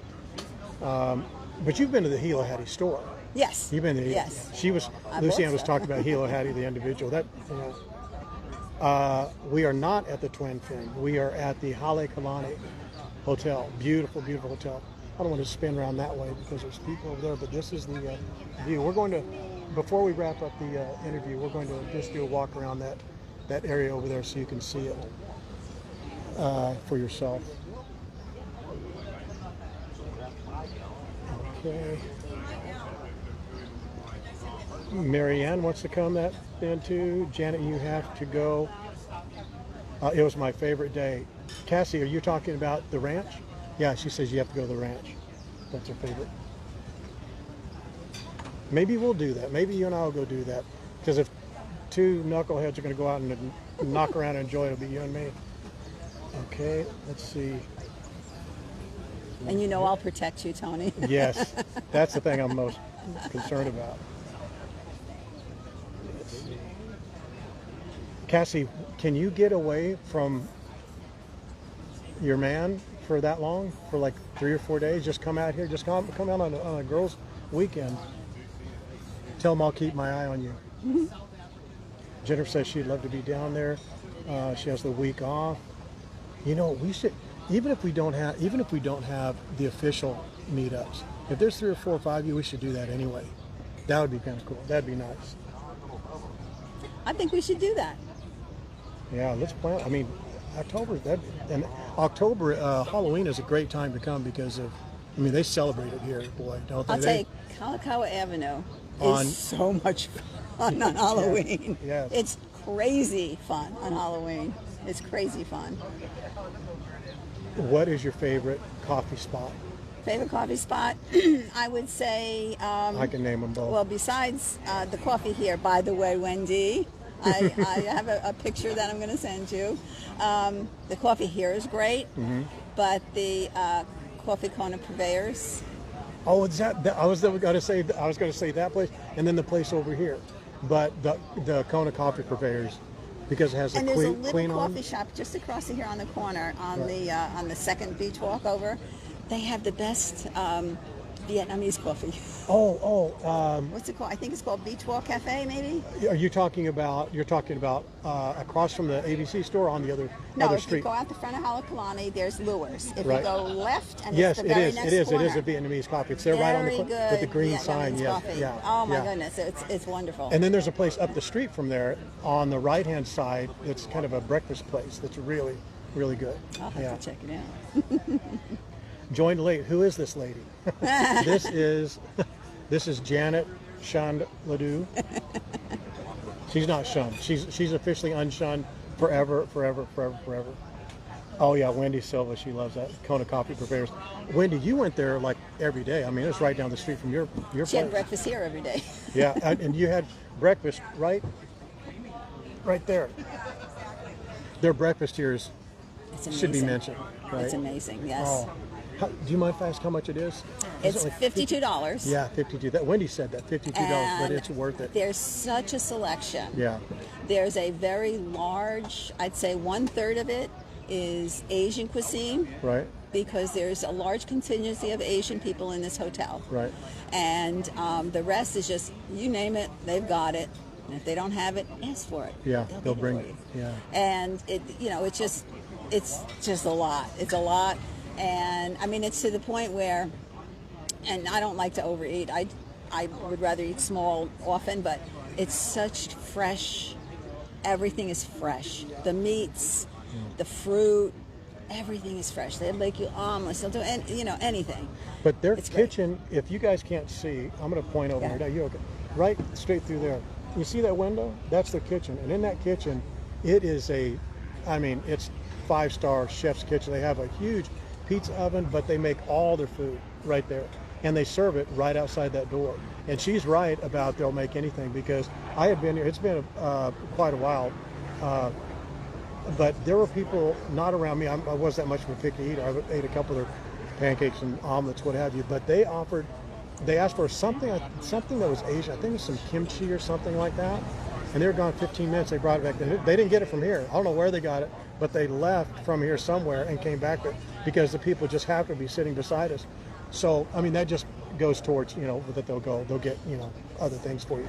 But you've been to the Hilo Hattie store. Yes. You've been to. Yes. Lucianne was talking about Hilo Hattie, the individual. We are not at the Twin Fin. We are at the Halekulani Hotel. Beautiful, beautiful hotel. I don't want to spin around that way because there's people over there, but this is the view. We're going to, before we wrap up the interview, we're going to just do a walk around that area over there so you can see it for yourself. Okay. Marianne wants to come then too. Janet, you have to go. It was my favorite day. Cassie, are you talking about the ranch? Yeah, she says you have to go to the ranch. That's her favorite. Maybe we'll do that. Maybe you and I will go do that. Because if two knuckleheads are going to go out and knock around and enjoy it. It'll be you and me. Okay, let's see. And you know I'll protect you, Tony. Yes, that's the thing I'm most concerned about. Let's see. Cassie, can you get away from your man for that long? For like 3 or 4 days? Just come out here. Just come out on a girls' weekend. Tell them I'll keep my eye on you. Mm-hmm. Jennifer says she'd love to be down there. She has the week off. You know, we should, even if we don't have the official meetups, if there's 3 or 4 or 5 of you, we should do that anyway. That would be kind of cool. That'd be nice. I think we should do that. Yeah, let's plan. I mean, October, Halloween is a great time to come because of, I mean, they celebrate it here, boy, don't they? I'll tell you, Kalakaua Avenue is so much fun on Halloween. Yes. It's crazy fun on Halloween. It's crazy fun. What is your favorite coffee spot? Favorite coffee spot? I would say... I can name them both. Well, besides the coffee here, by the way, Wendy, I have a picture that I'm going to send you. The coffee here is great, but the Coffee Kona Purveyors. Oh, is that I was going to say that place, and then the place over here, but the Kona Coffee Purveyors, because it has a and there's a little queen coffee shop just across here on the corner on the second beach walk over. They have the best Vietnamese coffee. What's it called? I think it's called Beach Walk Cafe, maybe. Are you talking about? You're talking about across from the ABC store on the other If street? you go out the front of Halekulani, there's Lures. If Right. you go left, and Yes, it's the very it next is. corner. It is a Vietnamese coffee. It's there right on the Very good with the green Vietnamese sign. Yes, coffee. yeah. Oh my yeah. goodness, it's wonderful. And then there's a place up the street from there on the right-hand side that's kind of a breakfast place that's really, really good. I'll have to check it out. Joined late. Who is this lady? This is Janet Shunned Ladeau. She's not shunned. She's officially unshunned forever. Oh yeah, Wendy Silva. She loves that Kona Coffee Purveyors. Wendy, you went there like every day. I mean, it's right down the street from your She had place. breakfast here every day. Yeah, and you had breakfast right there. Their breakfast here should be mentioned, right? It's amazing. Yes. Oh. Do you mind if I ask how much it is? It's $52. Yeah, $52. That Wendy said that $52, but it's worth it. There's such a selection. Yeah. There's a very large, I'd say 1/3 of it is Asian cuisine. Right. Because there's a large contingency of Asian people in this hotel. Right. And the rest is just, you name it, they've got it. And if they don't have it, ask for it. Yeah, they'll get bring it for it. you. Yeah. And it's just a lot. It's a lot. And I mean, it's to the point where, and I don't like to overeat. I would rather eat small often, but it's such fresh. Everything is fresh. The meats, the fruit, everything is fresh. They'll make you omelets. They'll do anything. But their It's great. kitchen, if you guys can't see, I'm going to point over here. You okay? Right straight through there. You see that window? That's their kitchen. And in that kitchen, it's 5-star chef's kitchen. They have a huge pizza oven, but they make all their food right there. And they serve it right outside that door. And she's right about they'll make anything, because I had been here, it's been quite a while, but there were people not around me. I wasn't that much of a picky eater. I ate a couple of their pancakes and omelets, what have you, but they asked for something that was Asian. I think it was some kimchi or something like that. And they were gone 15 minutes. They brought it back. They didn't get it from here. I don't know where they got it, but they left from here somewhere and came back with it because the people just happened to be sitting beside us. So, I mean, that just goes towards, that they'll get, other things for you.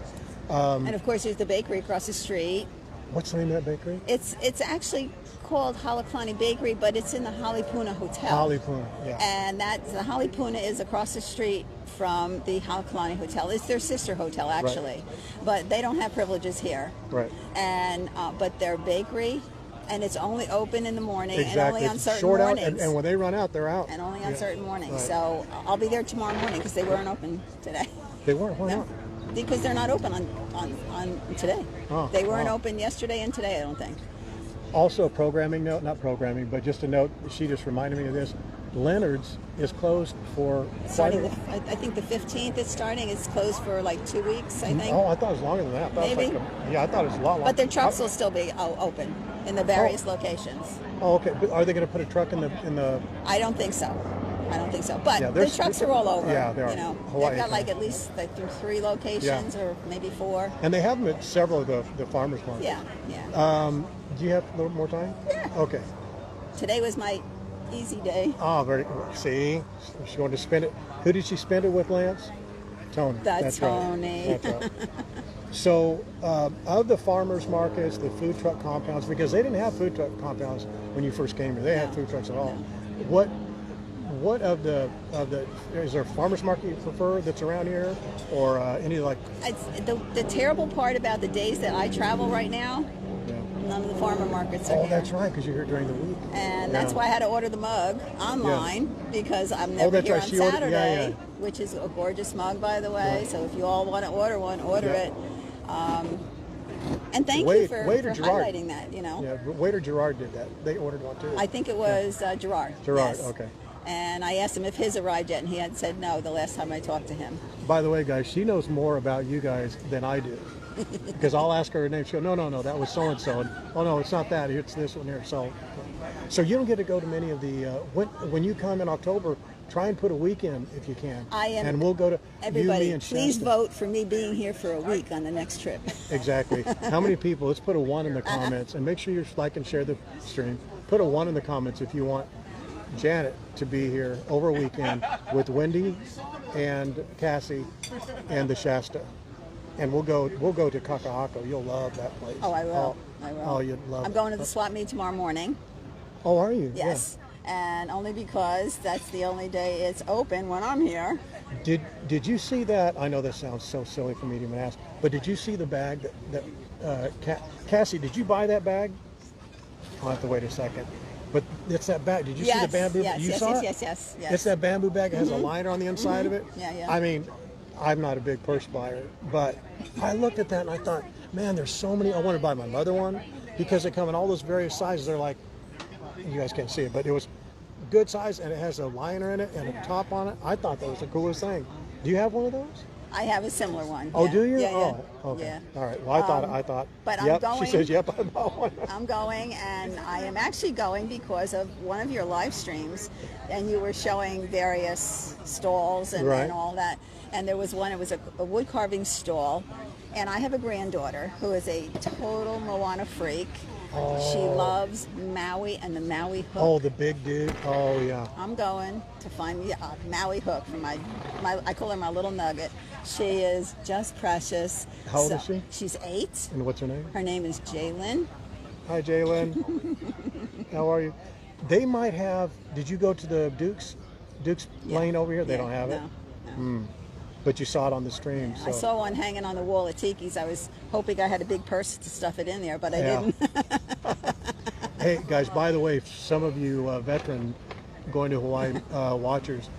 And of course, there's the bakery across the street. What's the name of that bakery? It's actually called Halekulani Bakery, but it's in the Halekulani Hotel. Halekulani, yeah. And the Halekulani is across the street from the Halekulani Hotel. It's their sister hotel, actually. Right. But they don't have privileges here. Right. And but their bakery, and it's only open in the morning Exactly. and only on It's certain short mornings. out, and when they run out, they're out. And only on certain mornings. Right. So I'll be there tomorrow morning because they weren't open today. They weren't? Why not? Because they're not open on today. Oh, they weren't wow. open yesterday and today, I don't think. Also, a programming note, not programming, but just a note, she just reminded me of this. Leonard's is closed for Starting, I think the 15th it's starting. It's closed for like 2 weeks, I think. Oh, I thought it was longer than that. I thought it was Maybe. like yeah, I thought it was a lot longer. But their trucks will still be open in the various locations. Oh, okay. But are they going to put a truck in the? I don't think so. I don't think so. But Yeah, the trucks are all over. Yeah, they are. You know, Hawaii they've got like kind. at least like 3 locations or maybe 4. And they have them at several of the farmers markets. Yeah, yeah. Do you have a little more time? Yeah. Okay. Today was my easy day. Oh, very. See, she's going to spend it. Who did she spend it with, Lance? Tony. That's Tony. Right. That's right. So, of the farmers markets, the food truck compounds, because they didn't have food truck compounds when you first came here. They had food trucks at all. No. What of the is there a farmers market you prefer that's around here, or any like? The terrible part about the days that I travel right now, none of the farmer markets are Oh, here. that's right, because you're here during the week. And that's why I had to order the mug online because I'm never that's here right. on She ordered- Saturday, which is a gorgeous mug, by the way. So if you all want to order one, order it. And thank you for highlighting that, you know. Yeah, Waiter Gerard did that. They ordered one too. I think it was Gerard. Gerard, yes. okay. And I asked him if his arrived yet, and he had said no the last time I talked to him. By the way, guys, she knows more about you guys than I do. Because I'll ask her name. She'll go, no, that was so-and-so. And, oh, no, it's not that. It's this one here. So you don't get to go to many of the, when you come in October, try and put a week in if you can. I am. And we'll go to Everybody, you, me, and please Shasta. vote for me being here for a week on the next trip. Exactly. How many people? Let's put a 1 in the comments. And make sure you like and share the stream. Put a 1 in the comments if you want Janet to be here over a weekend with Wendy and Cassie and the Shasta. And we'll go to Kakahako. You'll love that place. Oh, I will. I will. Oh, you'd love it. I'm going to the swap meet tomorrow morning. Oh, are you? Yes. And only because that's the only day it's open when I'm here. Yeah. Did you see that? I know this sounds so silly for me to even ask, but did you see the bag that Cassie, did you buy that bag? I'll have to wait a second. But it's that bag. Did you see the bamboo? Yes. It's that bamboo bag. It has a liner on the inside of it. Yeah. I mean, I'm not a big purse buyer, but I looked at that and I thought, man, there's so many. I want to buy my mother one because they come in all those various sizes. They're like, you guys can't see it, but it was good size and it has a liner in it and a top on it. I thought that was the coolest thing. Do you have one of those? I have a similar one. Oh, yeah. do you? Yeah, Oh, okay. Yeah. All right. Well, I thought. But yep. I'm going. She says, yep, I bought one. I'm going, and I am actually going because of one of your live streams, and you were showing various stalls and all that. And there was one, it was a wood carving stall, and I have a granddaughter who is a total Moana freak. She loves Maui and the Maui hook. Oh, the big dude. Oh, yeah. I'm going to find me a Maui hook for my I call her my little nugget. She is just precious. How old is she? She's 8. And what's her name? Her name is Jaylin. Hi, Jaylin. How are you? They might have. Did you go to the Duke's Lane over here? They don't have it. No. But you saw it on the stream. So. I saw one hanging on the wall at Tiki's. I was hoping I had a big purse to stuff it in there, but I didn't. Hey, guys, by the way, some of you veteran going to Hawaii watchers,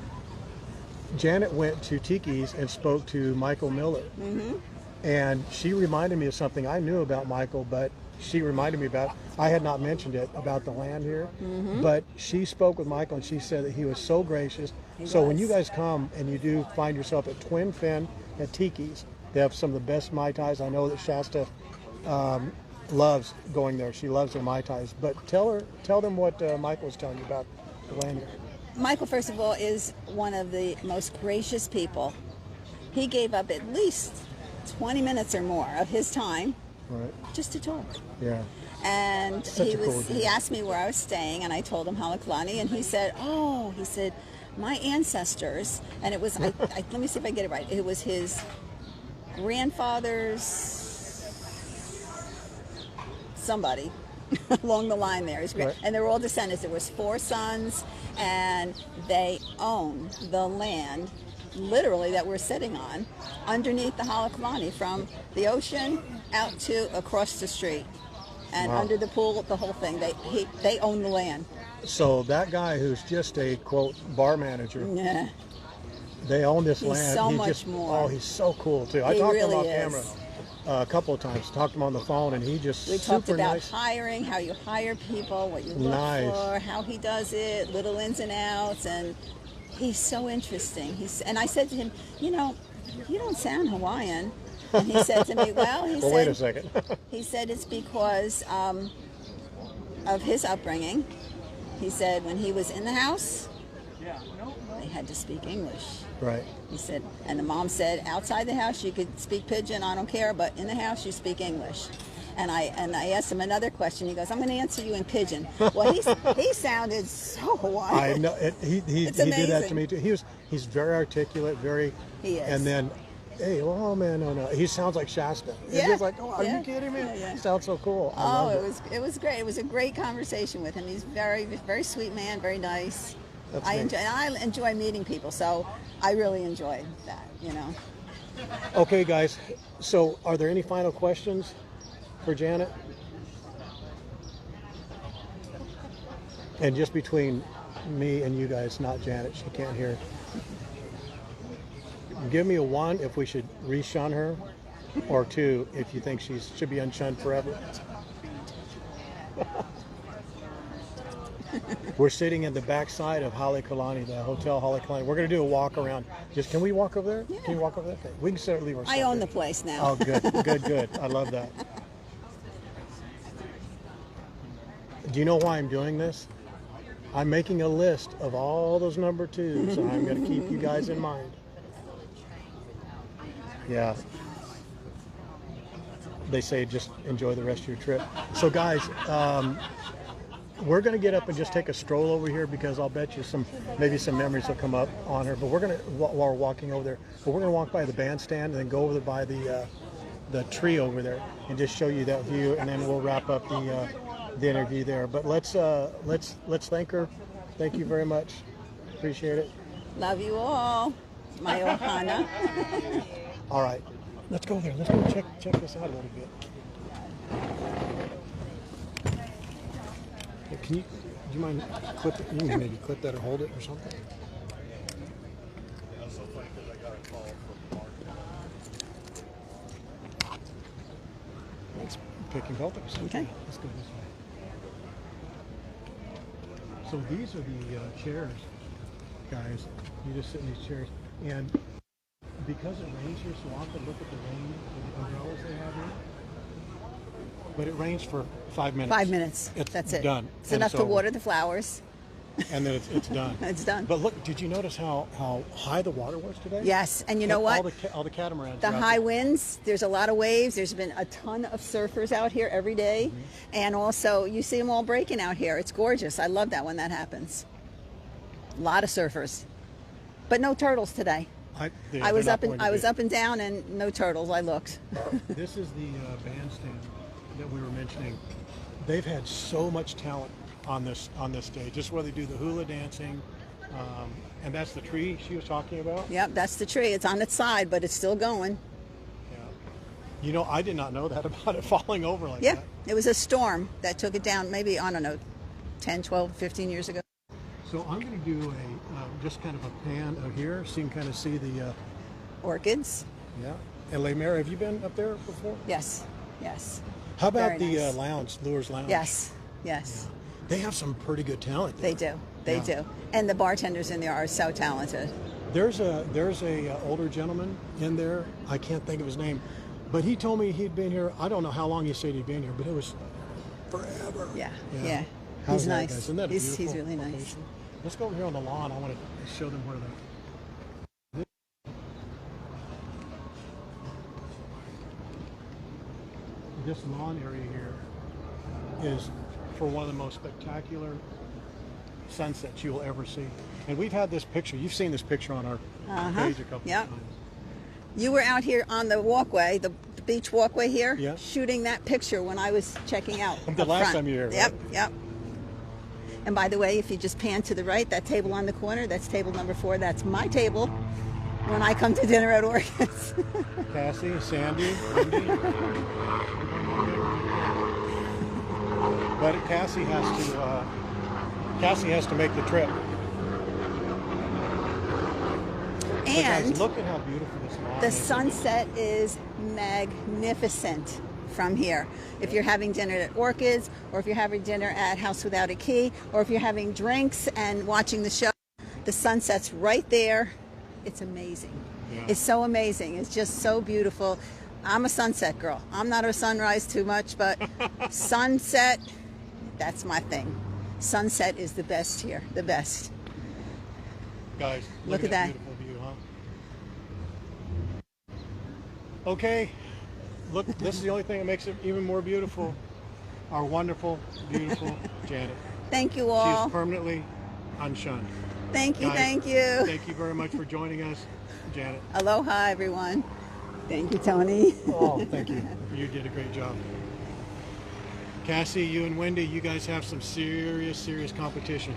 Janet went to Tiki's and spoke to Michael Miller. Mm-hmm. And she reminded me of something I knew about Michael, but she reminded me about, I had not mentioned it, about the land here. Mm-hmm. But she spoke with Michael and she said that he was so gracious. When you guys come and you do find yourself at Twin Fin at Tiki's, they have some of the best Mai Tais. I know that Shasta loves going there. She loves their Mai Tais. But tell them what Michael was telling you about the land here. Michael, first of all, is one of the most gracious people. He gave up at least 20 minutes or more of his time just to talk. Yeah. And Cool he asked me where I was staying, and I told him Halekulani, and he said, my ancestors, and it was, let me see if I get it right. It was his grandfather's somebody along the line there. And they were all descendants. There was 4 sons, and they own the land literally that we're sitting on underneath the Halekulani, from the ocean out to across the street. And under the pool, the whole thing. They own the land. So that guy who's just a, quote, bar manager, they own this land. So much more. Oh, he's so cool, too. I talked to him off camera. a couple of times, talked to him on the phone, and he just We talked super about nice. hiring, how you hire people, what you look Nice. for, how he does it, little ins and outs, and he's so interesting. And I said to him, you don't sound Hawaiian. And he said to me, well, Well, wait a second. he said it's because of his upbringing. He said when he was in the house, they had to speak English. Right. He said, and the mom said, outside the house you could speak pidgin, I don't care, but in the house you speak English. And I asked him another question. He goes, I'm going to answer you in pidgin. Well, he sounded so Hawaiian. I know. He did that to amazing. me too. He's very articulate, very. He is. And then, hey, oh man, no. He sounds like Shasta. It's Yeah. just like, oh, are Yeah. you kidding me? Yeah. He sounds so cool. I Oh, loved it was great. It was a great conversation with him. He's very, very sweet man, very nice. That's I neat. enjoy meeting people, so I really enjoyed that. Okay, guys. So, are there any final questions for Janet? And just between me and you guys, not Janet, she can't hear. Give me a 1 if we should re-shun her, or 2 if you think she should be unshunned forever. We're sitting in the backside of Halekulani, the Hotel Halekulani. We're going to do a walk around. Can we walk over there? Yeah. Can you walk over there? Okay. We can certainly leave our I stuff own there. the place now. Oh, good. I love that. Do you know why I'm doing this? I'm making a list of all those number 2s, and I'm going to keep you guys in mind. Yeah. They say just enjoy the rest of your trip. So, guys, we're going to get up and just take a stroll over here because I'll bet you maybe some memories will come up on her. But we're going to, while we're walking over there, but we're going to walk by the bandstand and then go over there by the tree over there and just show you that view, and then we'll wrap up the interview there. But let's thank her. Thank you very much. Appreciate it. Love you all. My Ohana. All right. Let's go there. Let's go check this out a little bit. Do you mind clip it? You can maybe clip that or hold it or something. Let's pick and both of us. Okay. Let's go this way. So these are the chairs, guys. You just sit in these chairs, and because it rains here so often, look at the rain and the umbrellas they have here. But it rains for 5 minutes. 5 minutes. It's That's it. done. It's And enough to over. water the flowers. And then it's done. It's done. But look, did you notice how high the water was today? Yes, and you know what? All the catamarans. The are out high there. winds, there's a lot of waves. There's been a ton of surfers out here every day. Mm-hmm. And also, you see them all breaking out here. It's gorgeous. I love that when that happens. A lot of surfers. But no turtles today. I was up and down and no turtles. I looked. This is the bandstand that we were mentioning. They've had so much talent on this stage. This is where they do the hula dancing, and that's the tree she was talking about. Yep, that's the tree. It's on its side, but it's still going. Yeah. You know, I did not know that about it falling over like Yeah, that. it was a storm that took it down maybe, I don't know, 10, 12, 15 years ago. So I'm going to do just kind of a pan of here so you can kind of see the Orchids. yeah. And Le Maire, have you been up there before? Yes, yes. How about Very the nice. Lounge, Lures Lounge? Yes, yes. They have some pretty good talent there. They do. They Yeah. do. And the bartenders in there are so talented. There's a older gentleman in there. I can't think of his name, but he told me he'd been here. I don't know how long he said he'd been here, but it was forever. Yeah, Yeah. yeah. How's He's that, nice. guys? Isn't that a He's beautiful really nice. location? Let's go over here on the lawn. I want to show them where this lawn area here is for one of the most spectacular sunsets you will ever see. And we've had this picture. You've seen this picture on our page a couple Yep. of times. You were out here on the walkway, the beach walkway here, Yeah. shooting that picture when I was checking out. The up last front. time you were here, Yep, right? yep. And by the way, if you just pan to the right, that table on the corner, that's table number 4. That's my table when I come to dinner at Orchids. Cassie, Sandy, Wendy. But Cassie has to make the trip. And guys, look at how beautiful this lawn the is. sunset is magnificent from here. If you're having dinner at Orchids, or if you're having dinner at House Without a Key, or if you're having drinks and watching the show, the sunset's right there. It's amazing. Yeah. It's so amazing. It's just so beautiful. I'm a sunset girl. I'm not a sunrise too much, but sunset, that's my thing. Sunset is the best here, the best. Guys, Look at that. Beautiful view, huh? Okay, look, this is the only thing that makes it even more beautiful. Our wonderful, beautiful Janet. Thank you She all. is permanently unshunned. Thank you, Guys, thank you. Thank you very much for joining us, Janet. Aloha, everyone. Thank you, Tony. Oh, thank you. You did a great job. Cassie, you and Wendy, you guys have some serious competition.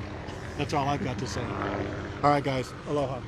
That's all I've got to say. All right, guys. Aloha.